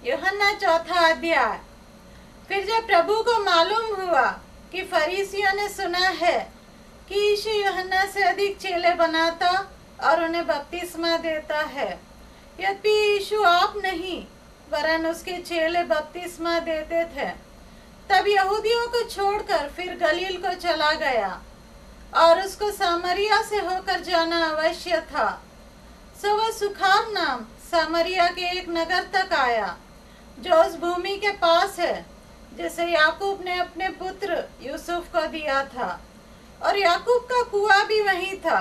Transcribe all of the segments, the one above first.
यूहन्ना चौथा अध्याय। फिर जब प्रभु को मालूम हुआ कि फरीसियों ने सुना है कि यीशु यूहन्ना से अधिक चेले बनाता और उन्हें बपतिस्मा देता है, यद्यपि यीशु आप नहीं वरन उसके चेले बपतिस्मा देते थे, तब यहूदियों को छोड़कर फिर गलील को चला गया और उसको सामरिया से होकर जाना अवश्य था। सो वह सुखार नाम सामरिया के एक नगर तक आया जो उस भूमि के पास है जिसे याकूब ने अपने पुत्र यूसुफ को दिया था, और याकूब का कुआं भी वहीं था।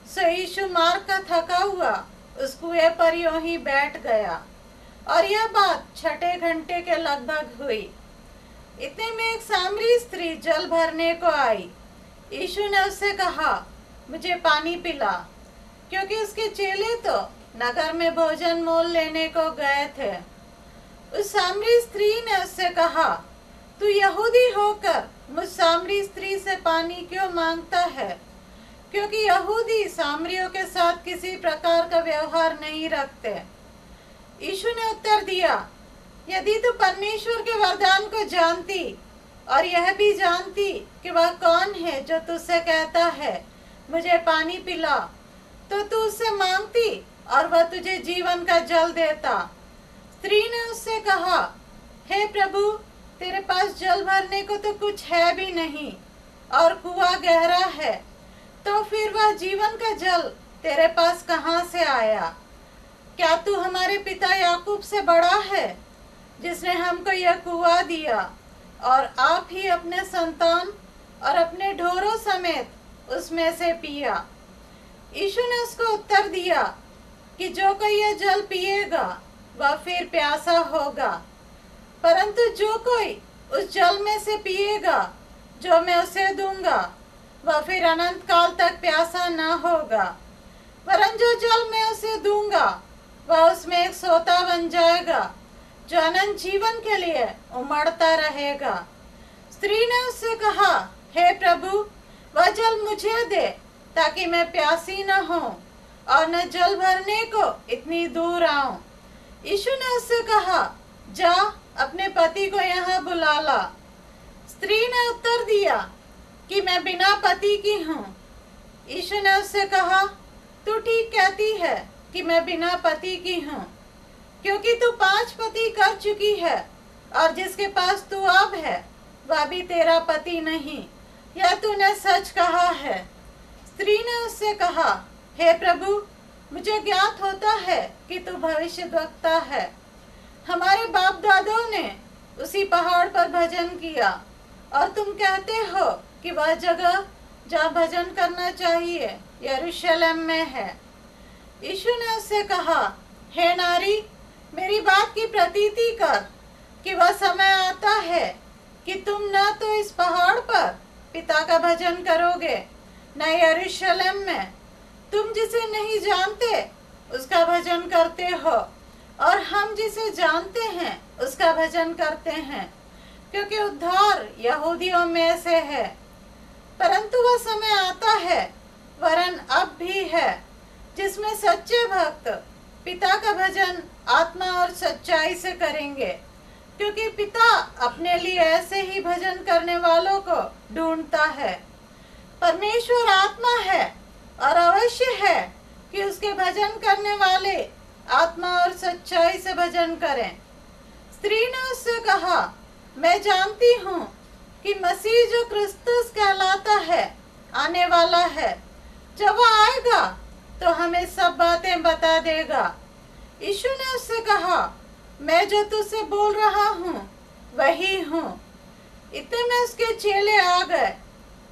सो यीशु मार्ग का थका हुआ उस कुएं पर यूं ही बैठ गया, और यह बात छठे घंटे के लगभग हुई। इतने में एक सामरी स्त्री जल भरने को आई। यीशु ने उससे कहा, मुझे पानी पिला, क्योंकि उसके चेले तो नगर में भोजन मोल लेने को गए थे। उस सामरी स्त्री ने उससे कहा, तू यहूदी होकर मुझ सामरी स्त्री से पानी क्यों मांगता है? क्योंकि यहूदी सामरियों के साथ किसी प्रकार का व्यवहार नहीं रखते। यीशु ने उत्तर दिया, यदि तू परमेश्वर के वरदान को जानती और यह भी जानती कि वह कौन है जो तुझसे कहता है मुझे पानी पिला, तो तू उससे मांगती और वह तुझे जीवन का जल देता। स्त्री ने उससे कहा, हे प्रभु, तेरे पास जल भरने को तो कुछ है भी नहीं और कुआं गहरा है, तो फिर वह जीवन का जल तेरे पास कहाँ से आया? क्या तू हमारे पिता याकूब से बड़ा है, जिसने हमको यह कुआं दिया और आप ही अपने संतान और अपने ढोरों समेत उसमें से पिया? यीशु ने उसको उत्तर दिया कि जो कोई यह जल पिएगा वह फिर प्यासा होगा, परंतु जो कोई उस जल में से पिएगा जो मैं उसे दूंगा वह फिर अनंत काल तक प्यासा न होगा, वरन जो जल मैं उसे दूंगा वह उसमें एक सोता बन जाएगा जो अनंत जीवन के लिए उमड़ता रहेगा। स्त्री ने उससे कहा, हे प्रभु, वह जल मुझे दे ताकि मैं प्यासी न हो और न जल भरने को इतनी दूर आऊं। यीशु ने उससे कहा, जा अपने पति को यहाँ बुला ला। स्त्री ने उत्तर दिया कि मैं बिना पति की हूँ। यीशु ने उससे कहा, तू ठीक कहती है कि मैं बिना पति की हूँ, क्योंकि तू 5 पति कर चुकी है और जिसके पास तू अब है वह भी तेरा पति नहीं। यह तूने सच कहा है। स्त्री ने उससे कहा, हे प्रभु, मुझे ज्ञात होता है कि तू भविष्यद्वक्ता है। हमारे बाप दादों ने उसी पहाड़ पर भजन किया और तुम कहते हो कि वह जगह जहाँ भजन करना चाहिए यरूशलेम में है। यीशु ने उससे कहा, हे नारी, मेरी बात की प्रतीति कर कि वह समय आता है कि तुम न तो इस पहाड़ पर पिता का भजन करोगे न यरूशलेम में। तुम जिसे नहीं जानते उसका भजन करते हो, और हम जिसे जानते हैं उसका भजन करते हैं, क्योंकि उद्धार यहूदियों में से है। परंतु वह समय आता है, वरन अब भी है, जिसमें सच्चे भक्त पिता का भजन आत्मा और सच्चाई से करेंगे, क्योंकि पिता अपने लिए ऐसे ही भजन करने वालों को ढूंढता है। परमेश्वर आत्मा है और अवश्य है कि उसके भजन करने वाले आत्मा और सच्चाई से भजन करें। स्त्री ने उससे कहा, मैं जानती हूँ कि मसीह जो क्रिस्तुस कहलाता है आने वाला है। जब वह आएगा तो हमें सब बातें बता देगा। यीशु ने उससे कहा, मैं जो तुझसे बोल रहा हूँ वही हूँ। इतने में उसके चेले आ गए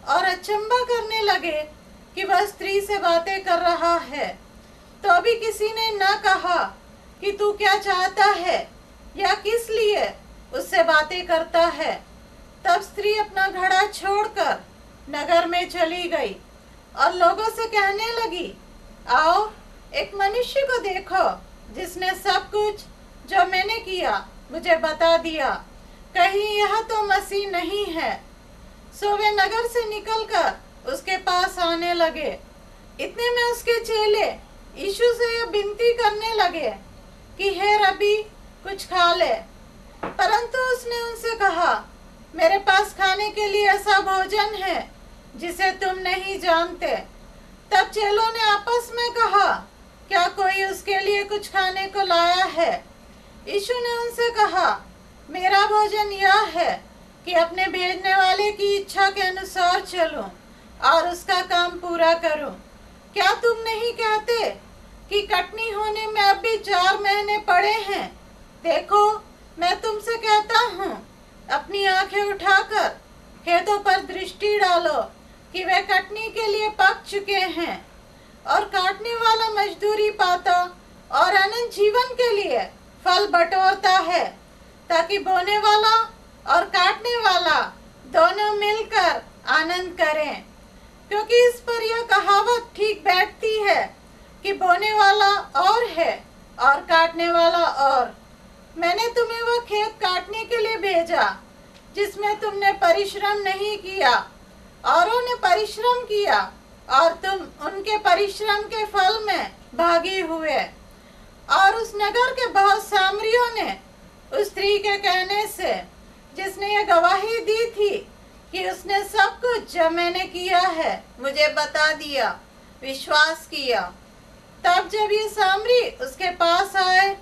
और अचंभा करने लगे कि वह स्त्री से बातें कर रहा है। तो अभी किसी ने न कहा कि तू क्या चाहता है या किस लिए उससे बातें करता है। तब स्त्री अपना घड़ा छोड़कर नगर में चली गई और लोगों से कहने लगी, आओ एक मनुष्य को देखो जिसने सब कुछ जो मैंने किया मुझे बता दिया। कहीं यह तो मसीह नहीं है? सो वे नगर से निकलकर उसके पास आने लगे। इतने में उसके चेले यीशु से यह विनती करने लगे कि हे रबी, कुछ खा ले। परंतु उसने उनसे कहा, मेरे पास खाने के लिए ऐसा भोजन है जिसे तुम नहीं जानते। तब चेलों ने आपस में कहा, क्या कोई उसके लिए कुछ खाने को लाया है? यीशु ने उनसे कहा, मेरा भोजन यह है कि अपने भेजने वाले की इच्छा के अनुसार चलूं और उसका काम पूरा करूं। क्या तुम नहीं कहते कि कटनी होने में अब भी 4 महीने पड़े हैं? देखो, मैं तुमसे कहता हूँ, अपनी आंखें उठाकर खेतों पर दृष्टि डालो कि वे कटनी के लिए पक चुके हैं, और काटने वाला मजदूरी पाता और अनंत जीवन के लिए फल बटोरता है, ताकि बोने वाला और काटने वाला दोनों मिलकर आनंद करें। क्योंकि इस पर यह कहावत ठीक बैठती है कि बोने वाला और है और काटने वाला और। मैंने तुम्हें वह खेत काटने के लिए भेजा जिसमें तुमने परिश्रम नहीं किया, औरों ने परिश्रम किया और तुम उनके परिश्रम के फल में भागी हुए। और उस नगर के बहुत सामरियों ने उस स्त्री के कहने से, जिसने ये गवाही दी थी कि उसने सब कुछ जो मैंने किया है मुझे बता दिया, विश्वास किया। तब जब ये सामरी उसके पास आए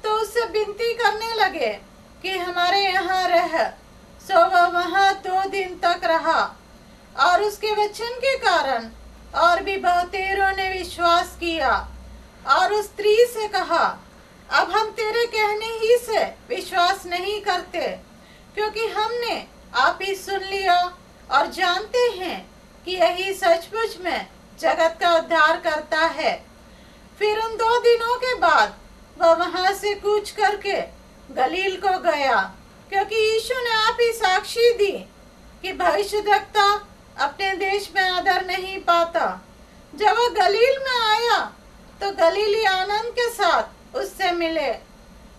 तो उससे विनती करने लगे कि हमारे यहाँ रह। सो वह वहाँ 2 दिन तक रहा, और उसके वचन के कारण और भी बहुतेरों ने विश्वास किया। और उस स्त्री से कहा, अब हम तेरे कहने ही से विश्वास नहीं करते, क्योंकि हमने आप ही सुन लिया और जानते हैं कि यही सचमुच में जगत का उद्धार करता है। फिर उन 2 दिनों के बाद वह वहां से कूच करके गलील को गया, क्योंकि यीशु ने आप ही साक्षी दी कि भविष्यद्वक्ता अपने देश में आदर नहीं पाता। जब वह गलील में आया तो गलीली आनंद के साथ उससे मिले,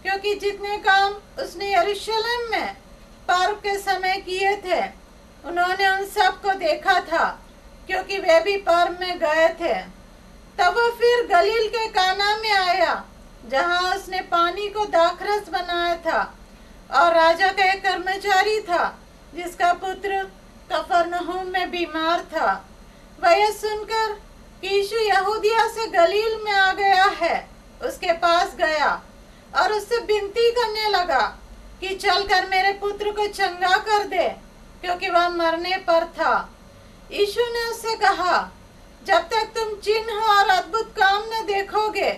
क्योंकि जितने काम उसने यरूशलेम में पर्व के समय किए थे उन्होंने उन सब को देखा था, क्योंकि वे भी पर्व में गए थे। तब वह फिर गलील के काना में आया, जहां उसने पानी को दाखरस बनाया था, और राजा का एक कर्मचारी था जिसका पुत्र कफरनहूम में बीमार था। वह यह सुनकर कि यीशु यहूदिया से गलील में आ गया है, उसके पास गया और उससे विनती करने लगा कि चलकर मेरे पुत्र को चंगा कर दे, क्योंकि वह मरने पर था। यीशु ने उससे कहा, जब तक तुम चिन्ह और अद्भुत काम न देखोगे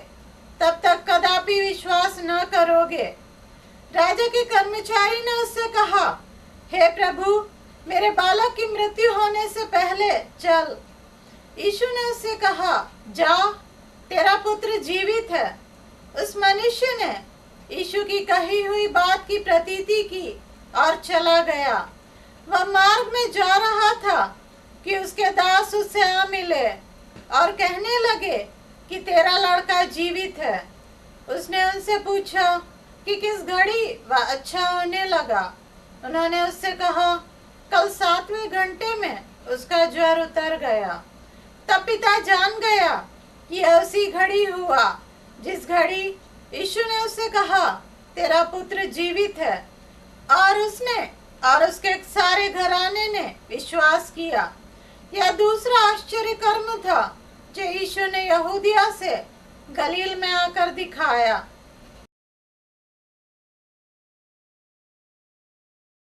तब तक कदापि विश्वास न करोगे। राजा के कर्मचारी ने उससे कहा, हे प्रभु, मेरे बालक की मृत्यु होने से पहले चल। यीशु ने उससे कहा, जा, तेरा पुत्र जीवित है। उस मनुष्य ने यीशु की कही हुई बात की प्रतीति की और चला गया। वह मार्ग में जा रहा था कि उसके दास उससे आ मिले और कहने लगे कि तेरा लड़का जीवित है। उसने उनसे पूछा कि किस घड़ी वह अच्छा होने लगा। उन्होंने उससे कहा, कल 7वें घंटे में उसका ज्वर उतर गया। तब पिता जान गया कि यह उसी घड़ी हुआ जिस घड़ी यीशु ने उससे कहा, तेरा पुत्र जीवित है। और उसने और उसके सारे घराने ने विश्वास किया। यह दूसरा आश्चर्य कर्म था जो यीशु ने यहूदिया से गलील में आकर दिखाया।